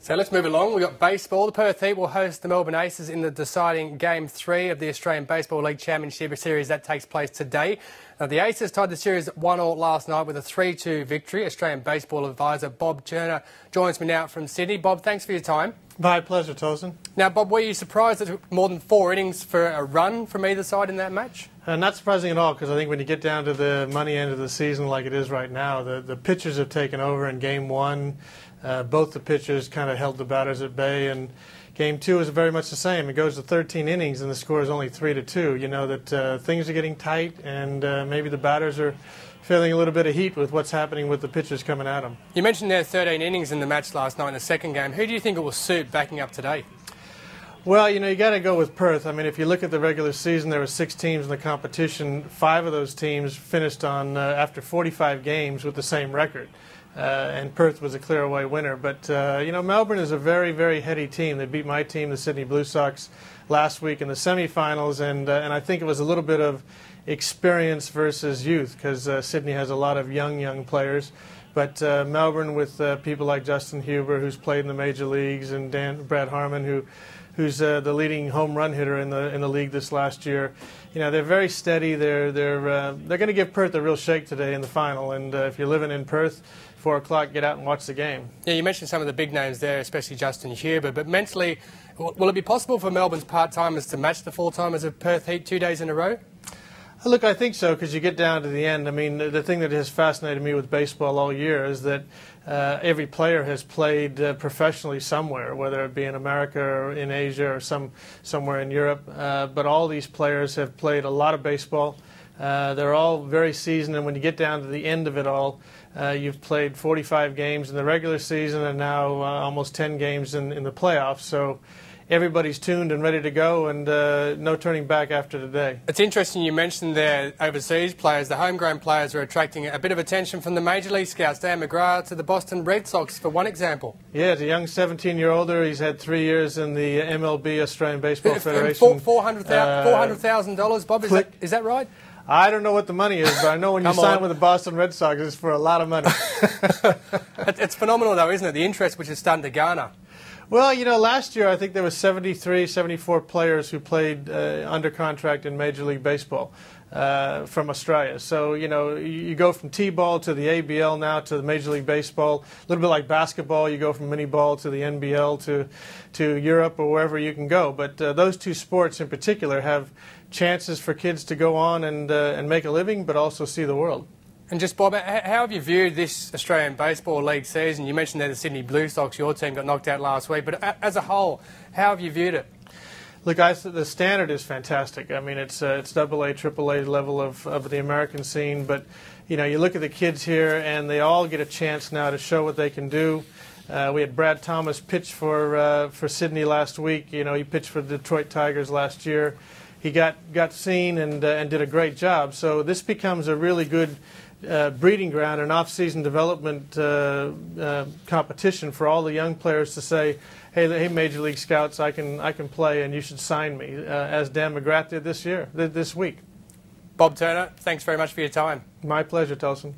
So let's move along. We've got baseball. The Perth Heat will host the Melbourne Aces in the deciding Game 3 of the Australian Baseball League Championship Series that takes place today. The Aces tied the series at 1-1 last night with a 3-2 victory. Australian baseball advisor Bob Turner joins me now from Sydney. Bob, thanks for your time. My pleasure, Tosin. Now, Bob, were you surprised that it took more than 4 innings for a run from either side in that match? Not surprising at all, because I think when you get down to the money end of the season like it is right now, the pitchers have taken over in Game 1. Both the pitchers kind of held the batters at bay, and Game 2 is very much the same. It goes to 13 innings, and the score is only 3-2. You know that things are getting tight, and maybe the batters are feeling a little bit of heat with what's happening with the pitchers coming at them. You mentioned there 13 innings in the match last night in the second game. Who do you think it will suit backing up today? Well, you know, you got to go with Perth. I mean, if you look at the regular season, there were 6 teams in the competition. 5 of those teams finished on after 45 games with the same record. And Perth was a clear away winner. But, you know, Melbourne is a very, very heady team. They beat my team, the Sydney Bluesox, last week in the semifinals, and I think it was a little bit of experience versus youth, because Sydney has a lot of young players. But Melbourne, with people like Justin Huber, who's played in the major leagues, and Brad Harmon, who's the leading home run hitter in the league this last year. You know, they're very steady. They're going to give Perth a real shake today in the final. And if you're living in Perth, 4 o'clock, get out and watch the game. Yeah, you mentioned some of the big names there, especially Justin Huber. But mentally, will it be possible for Melbourne's part-timers to match the full-timers of Perth Heat 2 days in a row? Look, I think so, because you get down to the end. I mean, the thing that has fascinated me with baseball all year is that every player has played professionally somewhere, whether it be in America or in Asia or somewhere in Europe. But all these players have played a lot of baseball. They're all very seasoned, and when you get down to the end of it all, you've played 45 games in the regular season and now almost 10 games in the playoffs. So everybody's tuned and ready to go, and no turning back after today. It's interesting you mentioned there overseas players. The homegrown players are attracting a bit of attention from the Major League scouts. Dan McGrath to the Boston Red Sox, for one example. Yeah, it's a young 17-year-older. He's had 3 years in the MLB, Australian Baseball Federation. $400,000, Bob, is that right? I don't know what the money is, but I know when you sign with the Boston Red Sox, it's for a lot of money. It's phenomenal, though, isn't it? The interest which is starting to garner. Well, you know, last year I think there were 73, 74 players who played under contract in Major League Baseball from Australia. So, you know, you go from T-ball to the ABL now to the Major League Baseball. A little bit like basketball, you go from mini-ball to the NBL to Europe or wherever you can go. But those 2 sports in particular have chances for kids to go on and make a living, but also see the world. And just, Bob, how have you viewed this Australian Baseball League season? You mentioned that the Sydney Bluesox, your team, got knocked out last week, but as a whole, how have you viewed it? Look, the standard is fantastic. I mean, it's AA, AAA level of the American scene, but, you know, you look at the kids here, and they all get a chance now to show what they can do. We had Brad Thomas pitch for Sydney last week. You know, he pitched for the Detroit Tigers last year. He got seen and did a great job. So this becomes a really good breeding ground, an off-season development competition for all the young players to say, hey, Major League Scouts, I can play, and you should sign me, as Dan McGrath did this week. Bob Turner, thanks very much for your time. My pleasure, Tosin.